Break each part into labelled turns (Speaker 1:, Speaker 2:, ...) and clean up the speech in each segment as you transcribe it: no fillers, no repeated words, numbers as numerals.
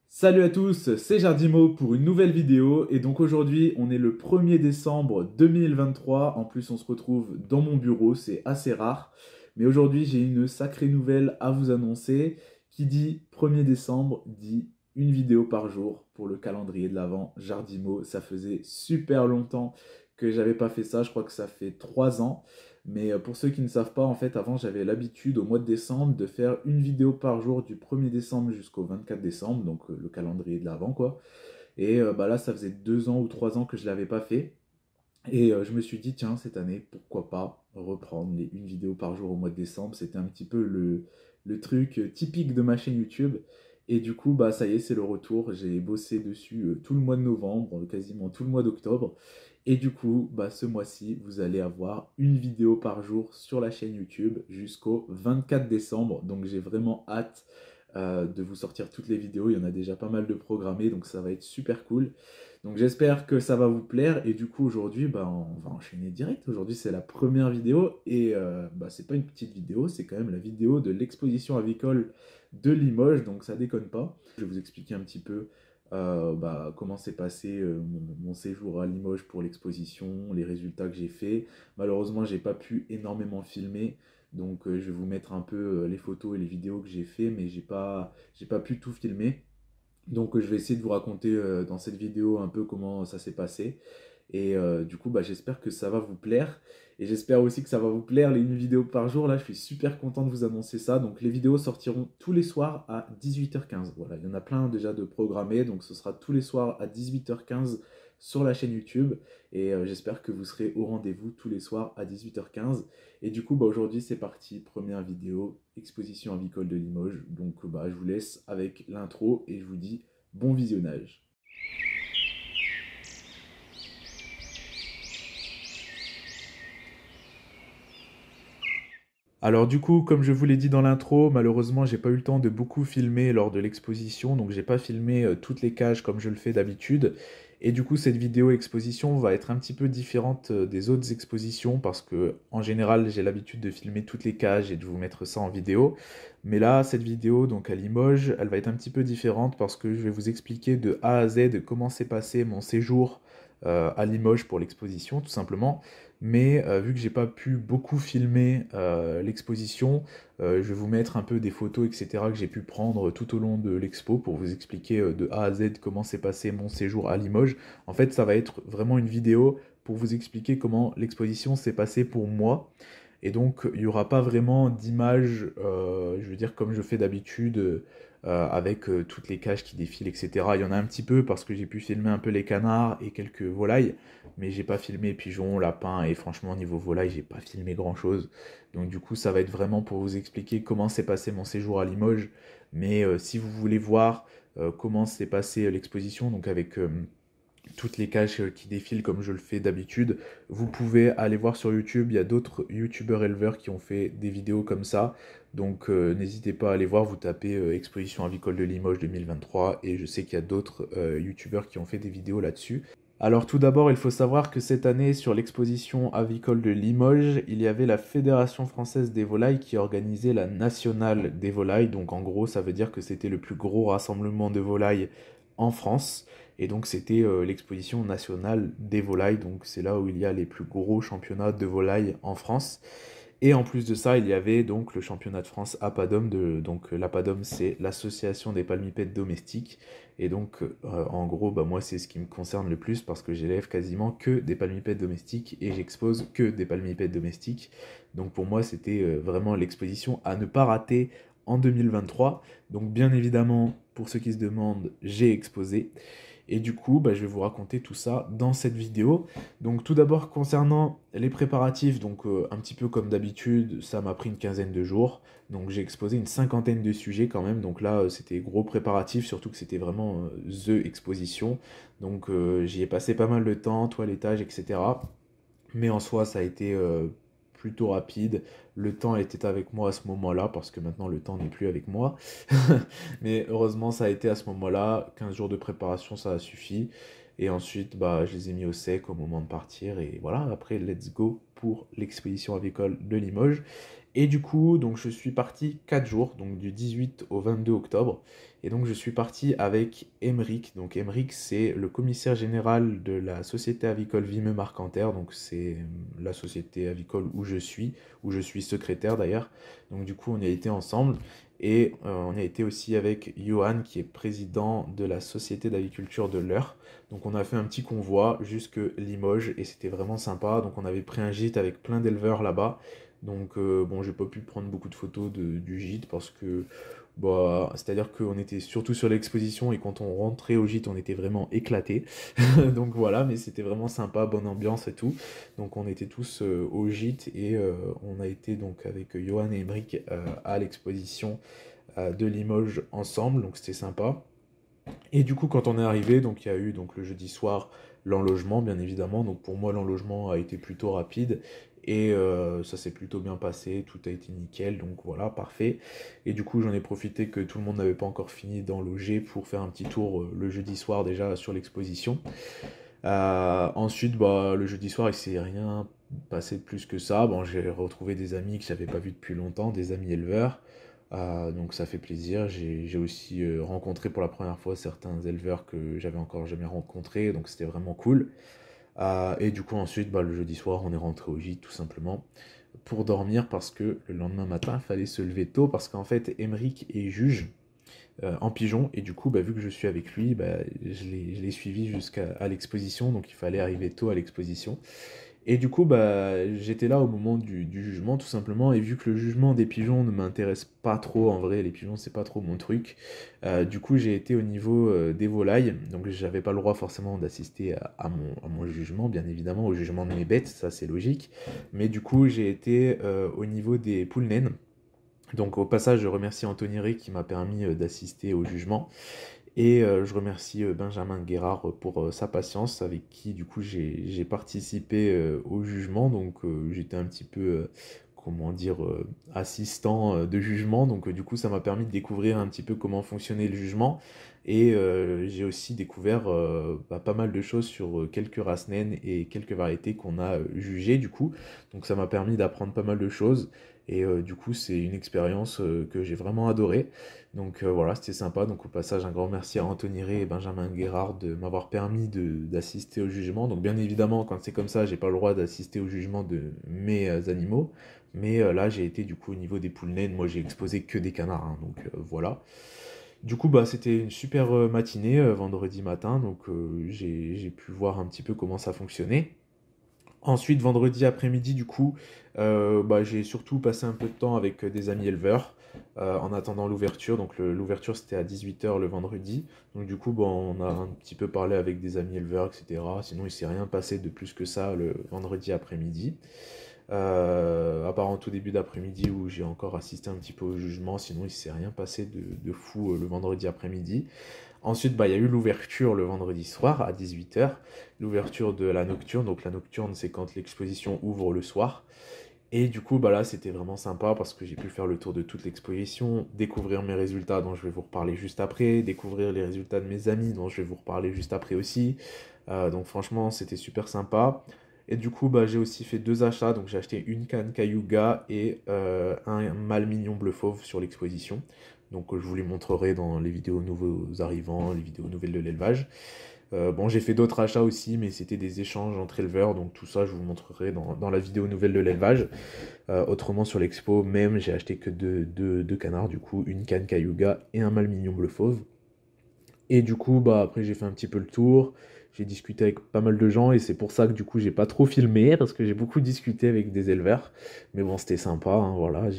Speaker 1: Salut à tous, c'est Jardimo pour une nouvelle vidéo et donc aujourd'hui on est le 1er décembre 2023, en plus on se retrouve dans mon bureau, c'est assez rare, mais aujourd'hui j'ai une sacrée nouvelle à vous annoncer. Qui dit 1er décembre dit une vidéo par jour pour le calendrier de l'Avent Jardimo. Ça faisait super longtemps que j'avais pas fait ça, je crois que ça fait 3 ans. Mais pour ceux qui ne savent pas, en fait, avant, j'avais l'habitude au mois de décembre de faire une vidéo par jour du 1er décembre jusqu'au 24 décembre, donc le calendrier de l'avant, quoi. Et bah là, ça faisait 2 ans ou 3 ans que je ne l'avais pas fait. Et je me suis dit, tiens, cette année, pourquoi pas reprendre une vidéo par jour au mois de décembre. C'était un petit peu le truc typique de ma chaîne YouTube. Et du coup, bah ça y est, c'est le retour. J'ai bossé dessus tout le mois de novembre, quasiment tout le mois d'octobre. Et du coup, bah ce mois-ci, vous allez avoir une vidéo par jour sur la chaîne YouTube jusqu'au 24 décembre. Donc j'ai vraiment hâte de vous sortir toutes les vidéos. Il y en a déjà pas mal de programmées, donc ça va être super cool. Donc j'espère que ça va vous plaire. Et du coup, aujourd'hui, bah, on va enchaîner direct. Aujourd'hui, c'est la première vidéo. Et bah, c'est pas une petite vidéo, c'est quand même la vidéo de l'exposition avicole de Limoges. Donc ça déconne pas. Je vais vous expliquer un petit peu bah, comment s'est passé mon séjour à Limoges pour l'exposition, les résultats que j'ai faits. Malheureusement, j'ai pas pu énormément filmer. Donc je vais vous mettre un peu les photos et les vidéos que j'ai fait, mais j'ai pas pu tout filmer. Donc je vais essayer de vous raconter dans cette vidéo un peu comment ça s'est passé. Et du coup, bah, j'espère que ça va vous plaire. Et j'espère aussi que ça va vous plaire, les une vidéo par jour. Là, je suis super content de vous annoncer ça. Donc les vidéos sortiront tous les soirs à 18h15. Voilà, il y en a plein déjà de programmés. Donc ce sera tous les soirs à 18h15 sur la chaîne YouTube. Et j'espère que vous serez au rendez-vous tous les soirs à 18h15. Et du coup, bah, aujourd'hui, c'est parti. Première vidéo, exposition avicole de Limoges. Donc bah, je vous laisse avec l'intro et je vous dis bon visionnage. Alors du coup, comme je vous l'ai dit dans l'intro, malheureusement, j'ai pas eu le temps de beaucoup filmer lors de l'exposition, donc j'ai pas filmé toutes les cages comme je le fais d'habitude. Et du coup, cette vidéo exposition va être un petit peu différente des autres expositions parce que en général, j'ai l'habitude de filmer toutes les cages et de vous mettre ça en vidéo. Mais là, cette vidéo, donc à Limoges, elle va être un petit peu différente parce que je vais vous expliquer de A à Z comment s'est passé mon séjour à Limoges pour l'exposition, tout simplement. Mais vu que j'ai pas pu beaucoup filmer l'exposition, je vais vous mettre un peu des photos, etc., que j'ai pu prendre tout au long de l'expo pour vous expliquer de A à Z comment s'est passé mon séjour à Limoges. En fait, ça va être vraiment une vidéo pour vous expliquer comment l'exposition s'est passée pour moi. Et donc, il n'y aura pas vraiment d'image, je veux dire, comme je fais d'habitude, avec toutes les cages qui défilent, etc. Il y en a un petit peu parce que j'ai pu filmer un peu les canards et quelques volailles, mais j'ai pas filmé pigeons, lapins, et franchement, au niveau volaille, j'ai pas filmé grand-chose. Donc, du coup, ça va être vraiment pour vous expliquer comment s'est passé mon séjour à Limoges. Mais si vous voulez voir comment s'est passée l'exposition, donc avec toutes les cages qui défilent comme je le fais d'habitude. Vous pouvez aller voir sur YouTube, il y a d'autres youtubeurs éleveurs qui ont fait des vidéos comme ça. Donc n'hésitez pas à aller voir, vous tapez Exposition avicole de Limoges 2023 et je sais qu'il y a d'autres youtubeurs qui ont fait des vidéos là-dessus. Alors tout d'abord, il faut savoir que cette année, sur l'exposition avicole de Limoges, il y avait la Fédération française des volailles qui organisait la nationale des volailles. Donc en gros, ça veut dire que c'était le plus gros rassemblement de volailles en France. Et donc c'était l'exposition nationale des volailles. Donc c'est là où il y a les plus gros championnats de volailles en France. Et en plus de ça, il y avait donc le championnat de France APADOM. Donc l'APADOM, c'est l'association des palmipèdes domestiques. Et donc en gros, bah, moi c'est ce qui me concerne le plus parce que j'élève quasiment que des palmipèdes domestiques et j'expose que des palmipèdes domestiques. Donc pour moi, c'était vraiment l'exposition à ne pas rater en 2023. Donc bien évidemment, pour ceux qui se demandent, j'ai exposé. Et du coup, bah, je vais vous raconter tout ça dans cette vidéo. Donc tout d'abord, concernant les préparatifs, donc un petit peu comme d'habitude, ça m'a pris une quinzaine de jours. Donc j'ai exposé une cinquantaine de sujets quand même. Donc là, c'était gros préparatifs, surtout que c'était vraiment the exposition. Donc j'y ai passé pas mal de temps, toilettage, etc. Mais en soi, ça a été plutôt rapide. Le temps était avec moi à ce moment-là, parce que maintenant le temps n'est plus avec moi. Mais heureusement, ça a été à ce moment-là. 15 jours de préparation, ça a suffi. Et ensuite, bah, je les ai mis au sec au moment de partir. Et voilà, après, let's go pour l'expédition avicole de Limoges. Et du coup, donc je suis parti 4 jours, donc du 18 au 22 octobre. Et donc je suis parti avec Emeric. Donc Emeric, c'est le commissaire général de la société avicole Vimeux-Marcanterre. Donc c'est la société avicole où je suis secrétaire d'ailleurs. Donc du coup, on y a été ensemble. Et on a été aussi avec Johan, qui est président de la société d'aviculture de l'Eure. Donc on a fait un petit convoi jusque Limoges et c'était vraiment sympa. Donc on avait pris un gîte avec plein d'éleveurs là-bas. Donc bon, j'ai pas pu prendre beaucoup de photos du gîte parce que bah, c'est-à-dire qu'on était surtout sur l'exposition et quand on rentrait au gîte, on était vraiment éclatés. Donc voilà, mais c'était vraiment sympa, bonne ambiance et tout. Donc on était tous au gîte et on a été donc avec Johan et Emeric à l'exposition de Limoges ensemble, donc c'était sympa. Et du coup, quand on est arrivé, donc il y a eu donc le jeudi soir l'enlogement, bien évidemment. Donc pour moi, l'enlogement a été plutôt rapide et ça s'est plutôt bien passé. Tout a été nickel, donc voilà, parfait. Et du coup, j'en ai profité que tout le monde n'avait pas encore fini d'enloger pour faire un petit tour le jeudi soir déjà sur l'exposition. Ensuite, bah, le jeudi soir, il s'est rien passé de plus que ça. Bon, j'ai retrouvé des amis que j'avais pas vus depuis longtemps, des amis éleveurs. Donc ça fait plaisir. J'ai aussi rencontré pour la première fois certains éleveurs que j'avais encore jamais rencontrés, donc c'était vraiment cool. Et du coup ensuite, bah, le jeudi soir, on est rentré au gîte tout simplement pour dormir parce que le lendemain matin, il fallait se lever tôt parce qu'en fait, Emeric est juge en pigeon et du coup, bah, vu que je suis avec lui, bah, je l'ai suivi jusqu'à l'exposition, donc il fallait arriver tôt à l'exposition. Et du coup, bah, j'étais là au moment du jugement, tout simplement, et vu que le jugement des pigeons ne m'intéresse pas trop, en vrai, les pigeons, c'est pas trop mon truc, du coup, j'ai été au niveau des volailles, donc j'avais pas le droit forcément d'assister à mon jugement, bien évidemment, au jugement de mes bêtes, ça c'est logique, mais du coup, j'ai été au niveau des poules naines. Donc au passage, je remercie Anthony Rey qui m'a permis d'assister au jugement. Et je remercie Benjamin Guérard pour sa patience, avec qui du coup j'ai participé au jugement. Donc j'étais un petit peu, comment dire, assistant de jugement. Donc du coup ça m'a permis de découvrir un petit peu comment fonctionnait le jugement. Et j'ai aussi découvert bah, pas mal de choses sur quelques races naines et quelques variétés qu'on a jugées du coup. Donc ça m'a permis d'apprendre pas mal de choses. Et du coup c'est une expérience que j'ai vraiment adorée. Donc voilà, c'était sympa. Donc au passage, un grand merci à Anthony Rey et Benjamin Guérard de m'avoir permis d'assister au jugement. Donc bien évidemment, quand c'est comme ça, j'ai pas le droit d'assister au jugement de mes animaux. Mais là, j'ai été du coup au niveau des poules naines. Moi, j'ai exposé que des canards, hein, donc voilà. Du coup, bah, c'était une super matinée, vendredi matin. Donc j'ai pu voir un petit peu comment ça fonctionnait. Ensuite, vendredi après-midi, du coup, bah, j'ai surtout passé un peu de temps avec des amis éleveurs en attendant l'ouverture. Donc l'ouverture, c'était à 18 h le vendredi. Donc du coup, bon, on a un petit peu parlé avec des amis éleveurs, etc. Sinon, il s'est rien passé de plus que ça le vendredi après-midi. À part en tout début d'après-midi où j'ai encore assisté un petit peu au jugement. Sinon, il s'est rien passé de fou le vendredi après-midi. Ensuite, bah, il y a eu l'ouverture le vendredi soir à 18 h, l'ouverture de la nocturne. Donc la nocturne, c'est quand l'exposition ouvre le soir. Et du coup, bah là, c'était vraiment sympa parce que j'ai pu faire le tour de toute l'exposition, découvrir mes résultats dont je vais vous reparler juste après, découvrir les résultats de mes amis dont je vais vous reparler juste après aussi. Donc franchement, c'était super sympa. Et du coup, bah, j'ai aussi fait deux achats. Donc j'ai acheté une canne Cayuga et un mâle mignon bleu fauve sur l'exposition. Donc je vous les montrerai dans les vidéos nouveaux arrivants, les vidéos nouvelles de l'élevage. Bon, j'ai fait d'autres achats aussi, mais c'était des échanges entre éleveurs, donc tout ça je vous montrerai dans la vidéo nouvelle de l'élevage. Autrement sur l'expo, même j'ai acheté que deux canards, du coup, une canne Cayuga et un mâle mignon bleu fauve. Et du coup, bah après j'ai fait un petit peu le tour, j'ai discuté avec pas mal de gens et c'est pour ça que du coup j'ai pas trop filmé parce que j'ai beaucoup discuté avec des éleveurs. Mais bon, c'était sympa, hein, voilà.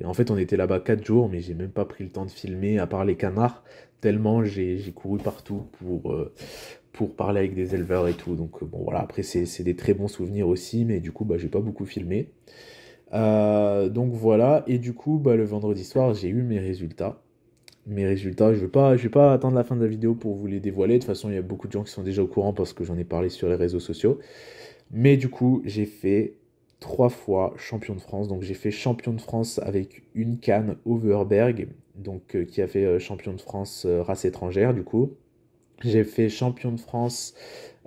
Speaker 1: En fait, on était là-bas 4 jours, mais j'ai même pas pris le temps de filmer à part les canards, tellement j'ai couru partout pour parler avec des éleveurs et tout. Donc bon voilà, après c'est des très bons souvenirs aussi, mais du coup bah j'ai pas beaucoup filmé. Donc voilà, et du coup bah le vendredi soir j'ai eu mes résultats. Mes résultats, je vais pas attendre la fin de la vidéo pour vous les dévoiler. De toute façon, il y a beaucoup de gens qui sont déjà au courant parce que j'en ai parlé sur les réseaux sociaux. Mais du coup, j'ai fait 3 fois champion de France. Donc j'ai fait champion de France avec une canne Overberg, donc qui a fait champion de France race étrangère du coup. J'ai fait champion de France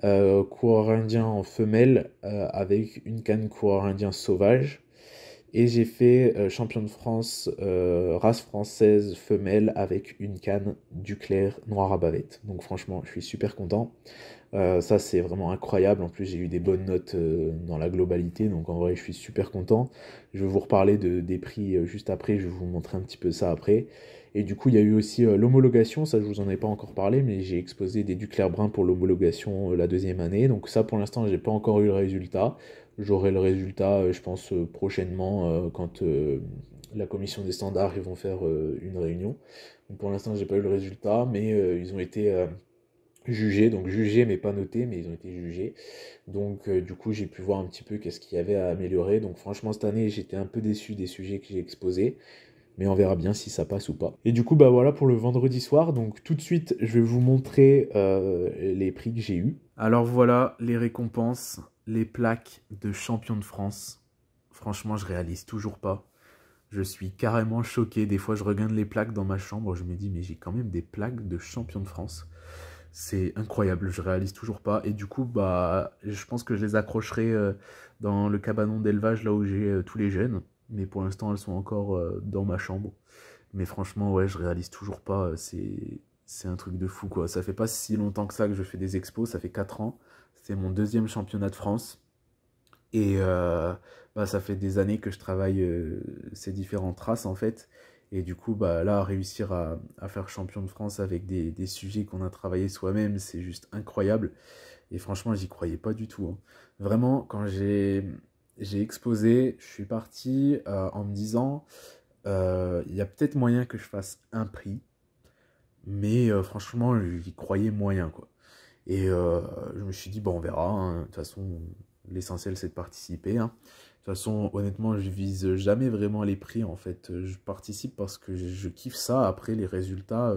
Speaker 1: coureur indien en femelle avec une canne coureur indien sauvage. Et j'ai fait champion de France, race française femelle avec une canne Duclair noire à bavette. Donc franchement, je suis super content. Ça, c'est vraiment incroyable. En plus, j'ai eu des bonnes notes dans la globalité. Donc en vrai, je suis super content. Je vais vous reparler des prix juste après. Je vais vous montrer un petit peu ça après. Et du coup, il y a eu aussi l'homologation. Ça, je vous en ai pas encore parlé, mais j'ai exposé des Duclair brun pour l'homologation la deuxième année. Donc ça, pour l'instant, j'ai pas encore eu le résultat. J'aurai le résultat, je pense, prochainement quand la commission des standards ils vont faire une réunion. Donc, pour l'instant, j'ai pas eu le résultat, mais ils ont été jugés, donc jugés mais pas notés, mais ils ont été jugés. Donc du coup, j'ai pu voir un petit peu qu'est-ce qu'il y avait à améliorer. Donc franchement, cette année, j'étais un peu déçu des sujets que j'ai exposés. Mais on verra bien si ça passe ou pas. Et du coup, bah voilà pour le vendredi soir. Donc tout de suite, je vais vous montrer les prix que j'ai eus. Alors voilà les récompenses, les plaques de champion de France. Franchement, je réalise toujours pas. Je suis carrément choqué. Des fois, je regarde les plaques dans ma chambre. Je me dis, mais j'ai quand même des plaques de champion de France. C'est incroyable, je réalise toujours pas. Et du coup, bah, je pense que je les accrocherai dans le cabanon d'élevage, là où j'ai tous les jeunes. Mais pour l'instant, elles sont encore dans ma chambre. Mais franchement, ouais, je réalise toujours pas. C'est un truc de fou, quoi. Ça fait pas si longtemps que ça que je fais des expos. Ça fait 4 ans. C'est mon deuxième championnat de France. Et bah, ça fait des années que je travaille ces différentes races en fait. Et du coup, bah, là, réussir à faire champion de France avec des sujets qu'on a travaillé soi-même, c'est juste incroyable. Et franchement, j'y croyais pas du tout, hein. Vraiment, quand j'ai exposé, je suis parti en me disant, il y a peut-être moyen que je fasse un prix. Mais franchement, j'y croyais moyen, quoi. Et je me suis dit, bon, on verra, hein. De toute façon, l'essentiel, c'est de participer, hein. De toute façon, honnêtement, je vise jamais vraiment les prix, en fait. Je participe parce que je kiffe ça. Après, les résultats,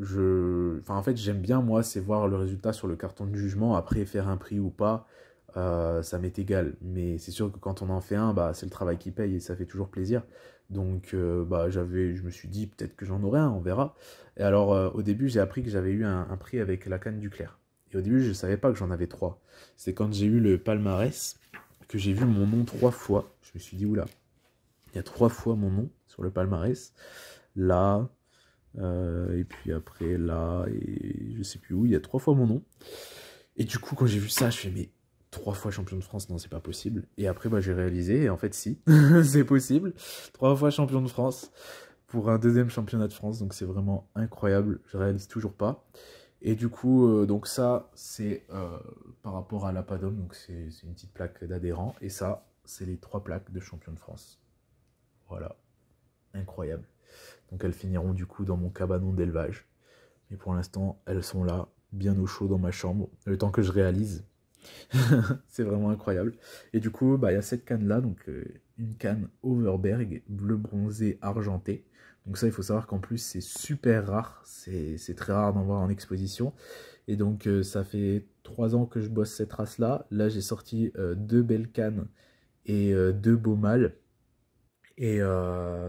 Speaker 1: Enfin, en fait, j'aime bien, moi, c'est voir le résultat sur le carton de jugement. Après, faire un prix ou pas, ça m'est égal. Mais c'est sûr que quand on en fait un, bah, c'est le travail qui paye et ça fait toujours plaisir. Donc, bah, je me suis dit, peut-être que j'en aurai un, on verra. Et alors, au début, j'ai appris que j'avais eu un prix avec la canne Duclair. Et au début, je ne savais pas que j'en avais 3. C'est quand j'ai eu le palmarès que j'ai vu mon nom 3 fois. Je me suis dit, oula, il y a 3 fois mon nom sur le palmarès. Là, et puis après là, et je sais plus où, il y a 3 fois mon nom. Et du coup, quand j'ai vu ça, je fais, mais 3 fois champion de France, non, c'est pas possible. Et après, bah, j'ai réalisé, et en fait, si, c'est possible. 3 fois champion de France pour un deuxième championnat de France, donc c'est vraiment incroyable, je réalise toujours pas. Et du coup, donc ça, c'est par rapport à l'APADOM, donc c'est une petite plaque d'adhérent, et ça, c'est les 3 plaques de champion de France. Voilà, incroyable. Donc elles finiront du coup dans mon cabanon d'élevage. Mais pour l'instant, elles sont là, bien au chaud dans ma chambre, le temps que je réalise. C'est vraiment incroyable. Et du coup, bah, y a cette canne-là, donc une canne Overberg, bleu bronzé argenté. Donc ça, il faut savoir qu'en plus, c'est super rare. C'est très rare d'en voir en exposition. Et donc, ça fait 3 ans que je bosse cette race-là. Là, j'ai sorti 2 belles cannes et 2 beaux mâles. Et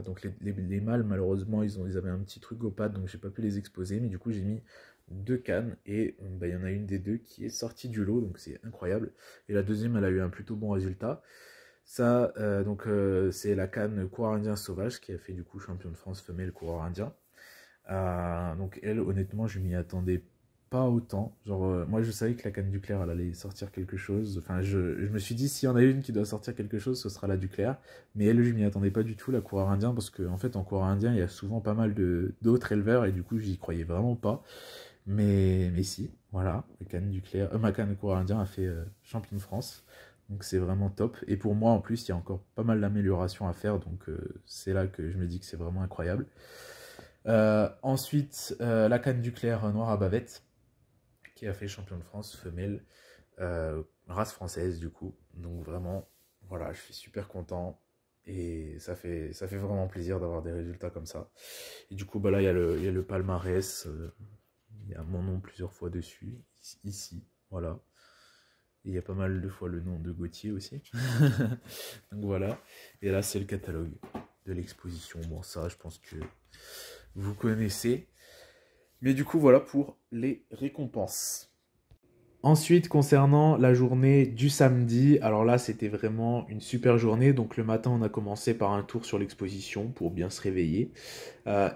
Speaker 1: donc les mâles, malheureusement, ils avaient un petit truc aux pattes, donc j'ai pas pu les exposer. Mais du coup, j'ai mis 2 cannes et bah, y en a une des deux qui est sortie du lot, donc c'est incroyable. Et la deuxième, elle a eu un plutôt bon résultat. Ça, c'est la canne coureur indien sauvage qui a fait du coup champion de France femelle coureur indien. Donc elle, honnêtement, je m'y attendais pas autant. Genre, moi, je savais que la canne Duclair, elle allait sortir quelque chose. Enfin, je me suis dit, s'il y en a une qui doit sortir quelque chose, ce sera la Duclair. Mais elle, je m'y attendais pas du tout, la coureur indien, parce qu'en fait, en coureur indien, il y a souvent pas mal d'autres éleveurs, et du coup, j'y croyais vraiment pas. Mais si, voilà, la canne Duclair, ma canne coureur indien a fait champion de France. Donc c'est vraiment top. Et pour moi, en plus, il y a encore pas mal d'améliorations à faire. Donc c'est là que je me dis que c'est vraiment incroyable. Ensuite, la canne Duclair noire à bavette, qui a fait champion de France femelle, race française du coup. Donc vraiment, voilà, je suis super content. Et ça fait vraiment plaisir d'avoir des résultats comme ça. Et du coup, bah là, il y a le palmarès. Il y a mon nom plusieurs fois dessus, ici, voilà. Et il y a pas mal de fois le nom de Gauthier aussi. Donc voilà. Et là, c'est le catalogue de l'exposition. Bon, ça, je pense que vous connaissez. Mais du coup, voilà pour les récompenses. Ensuite, concernant la journée du samedi, alors là, c'était vraiment une super journée. Donc le matin, on a commencé par un tour sur l'exposition pour bien se réveiller.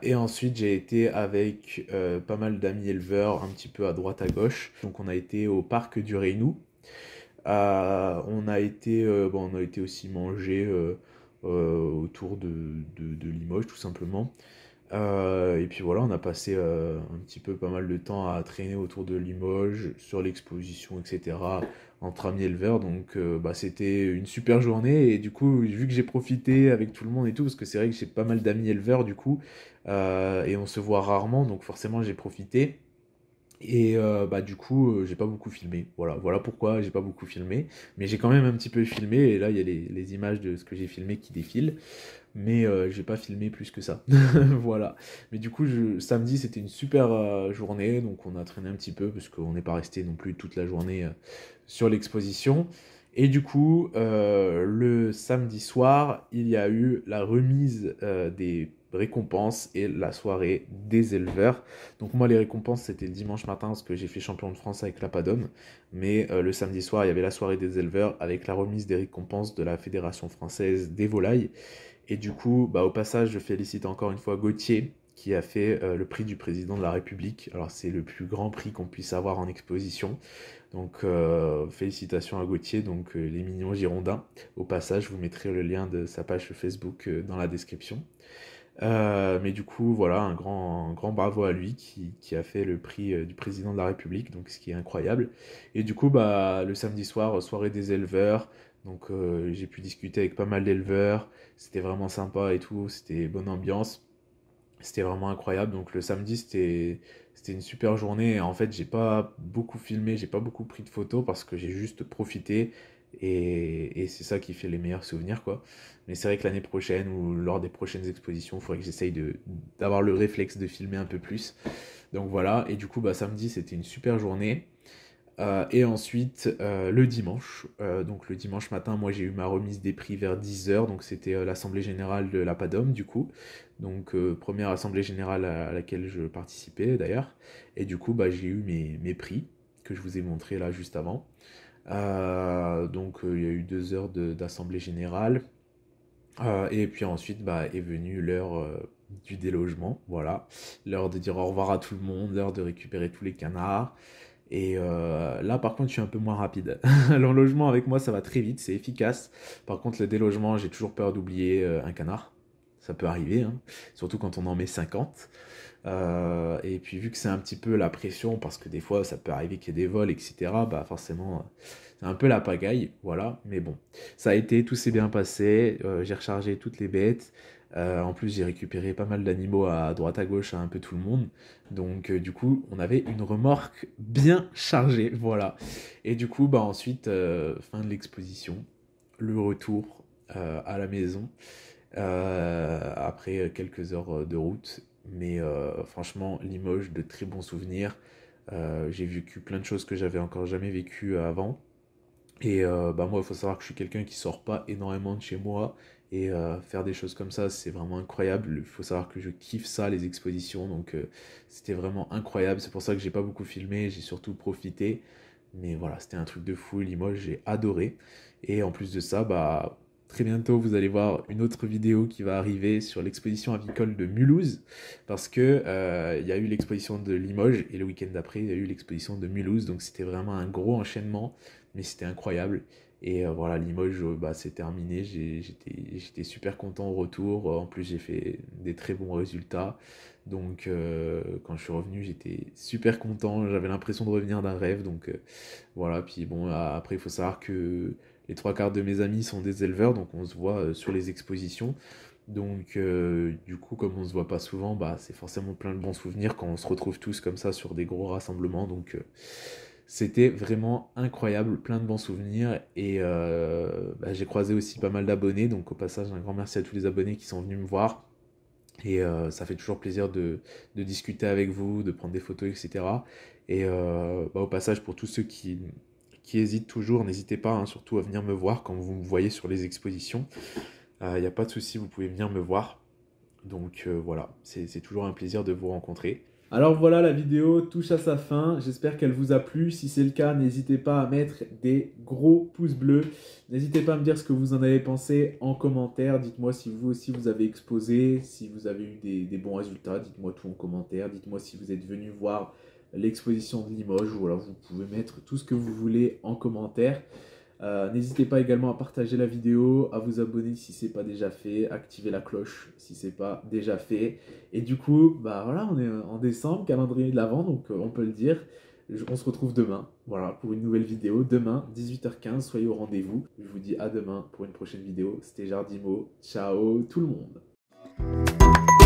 Speaker 1: Et ensuite, j'ai été avec pas mal d'amis éleveurs, un petit peu à droite à gauche. Donc on a été au parc du Réinou. On a été aussi manger autour de Limoges, tout simplement. Et puis voilà, on a passé un petit peu pas mal de temps à traîner autour de Limoges, sur l'exposition, etc., entre amis éleveurs. Donc bah, c'était une super journée. Et du coup, vu que j'ai profité avec tout le monde et tout, parce que c'est vrai que j'ai pas mal d'amis éleveurs du coup, et on se voit rarement, donc forcément j'ai profité. Et bah du coup, j'ai pas beaucoup filmé. Voilà pourquoi j'ai pas beaucoup filmé. Mais j'ai quand même un petit peu filmé. Et là, il y a les images de ce que j'ai filmé qui défilent. Mais j'ai pas filmé plus que ça. Voilà. Mais du coup, samedi, c'était une super journée. Donc on a traîné un petit peu parce qu'on n'est pas resté non plus toute la journée sur l'exposition. Et du coup, le samedi soir, il y a eu la remise des récompenses et la soirée des éleveurs. Donc moi, les récompenses, c'était le dimanche matin parce que j'ai fait champion de France avec la Padom. Mais le samedi soir, il y avait la soirée des éleveurs avec la remise des récompenses de la Fédération française des volailles. Et du coup, bah, au passage, je félicite encore une fois Gauthier qui a fait le prix du président de la République. Alors c'est le plus grand prix qu'on puisse avoir en exposition. Donc félicitations à Gauthier, donc les mignons girondins. Au passage, je vous mettrai le lien de sa page Facebook dans la description. Mais du coup, voilà, un grand bravo à lui qui a fait le prix du président de la République, donc ce qui est incroyable. Et du coup, bah, le samedi soir, soirée des éleveurs, donc j'ai pu discuter avec pas mal d'éleveurs, c'était vraiment sympa et tout, c'était bonne ambiance, c'était vraiment incroyable. Donc le samedi, c'était une super journée. Et en fait, j'ai pas beaucoup filmé, j'ai pas beaucoup pris de photos parce que j'ai juste profité. Et c'est ça qui fait les meilleurs souvenirs, quoi. Mais c'est vrai que l'année prochaine ou lors des prochaines expositions, il faudrait que j'essaye d'avoir le réflexe de filmer un peu plus. Donc voilà. Et du coup, bah, samedi, c'était une super journée. Et ensuite, le dimanche. Donc le dimanche matin, moi j'ai eu ma remise des prix vers 10 h. Donc c'était l'assemblée générale de la PADOM du coup. Donc première assemblée générale à laquelle je participais d'ailleurs. Et du coup, bah, j'ai eu mes prix que je vous ai montré là juste avant. Donc il y a eu 2 heures d'assemblée générale. Et puis ensuite bah, est venue l'heure du délogement. Voilà. L'heure de dire au revoir à tout le monde, l'heure de récupérer tous les canards. Et là, par contre, je suis un peu moins rapide. L'enlogement avec moi, ça va très vite, c'est efficace. Par contre, le délogement, j'ai toujours peur d'oublier un canard. Ça peut arriver, hein, surtout quand on en met 50. Et puis, vu que c'est un petit peu la pression, parce que des fois, ça peut arriver qu'il y ait des vols, etc., bah forcément, c'est un peu la pagaille, voilà. Mais bon, ça a été, tout s'est bien passé. J'ai rechargé toutes les bêtes. En plus, j'ai récupéré pas mal d'animaux à droite à gauche à un peu tout le monde. Donc, du coup, on avait une remorque bien chargée, voilà. Et du coup, bah ensuite, fin de l'exposition, le retour à la maison après quelques heures de route. Mais franchement, Limoges, de très bons souvenirs. J'ai vécu plein de choses que j'avais encore jamais vécues avant. Et bah moi, il faut savoir que je suis quelqu'un qui sort pas énormément de chez moi. Et faire des choses comme ça, c'est vraiment incroyable. Il faut savoir que je kiffe ça, les expositions. Donc c'était vraiment incroyable. C'est pour ça que j'ai pas beaucoup filmé. J'ai surtout profité. Mais voilà, c'était un truc de fou. Limoges, j'ai adoré. Et en plus de ça, bah très bientôt, vous allez voir une autre vidéo qui va arriver sur l'exposition avicole de Mulhouse. Parce que il y a eu l'exposition de Limoges. Et le week-end d'après, il y a eu l'exposition de Mulhouse. Donc c'était vraiment un gros enchaînement, mais c'était incroyable. Et voilà, Limoges, bah, c'est terminé. J'étais super content au retour. En plus, j'ai fait des très bons résultats. Donc, quand je suis revenu, j'étais super content. J'avais l'impression de revenir d'un rêve. Donc, voilà. Puis bon, après, il faut savoir que les trois quarts de mes amis sont des éleveurs. Donc, on se voit sur les expositions. Donc, du coup, comme on se voit pas souvent, bah, c'est forcément plein de bons souvenirs quand on se retrouve tous comme ça sur des gros rassemblements. Donc, c'était vraiment incroyable, plein de bons souvenirs. Et bah, j'ai croisé aussi pas mal d'abonnés. Donc, au passage, un grand merci à tous les abonnés qui sont venus me voir. Et ça fait toujours plaisir de discuter avec vous, de prendre des photos, etc. Et bah, au passage, pour tous ceux qui hésitent toujours, n'hésitez pas hein, surtout à venir me voir quand vous me voyez sur les expositions. Il n'y a pas de souci, vous pouvez venir me voir. Donc voilà, c'est toujours un plaisir de vous rencontrer. Alors voilà, la vidéo touche à sa fin. J'espère qu'elle vous a plu. Si c'est le cas, n'hésitez pas à mettre des gros pouces bleus. N'hésitez pas à me dire ce que vous en avez pensé en commentaire. Dites-moi si vous aussi vous avez exposé, si vous avez eu des bons résultats. Dites-moi tout en commentaire. Dites-moi si vous êtes venu voir l'exposition de Limoges. Ou alors vous pouvez mettre tout ce que vous voulez en commentaire. N'hésitez pas également à partager la vidéo, à vous abonner si ce n'est pas déjà fait, activer la cloche si ce n'est pas déjà fait. Et du coup, bah voilà, on est en décembre, calendrier de l'Avent, donc on peut le dire. On se retrouve demain, voilà, pour une nouvelle vidéo. Demain, 18h15, soyez au rendez-vous. Je vous dis à demain pour une prochaine vidéo. C'était Jardimo. Ciao tout le monde.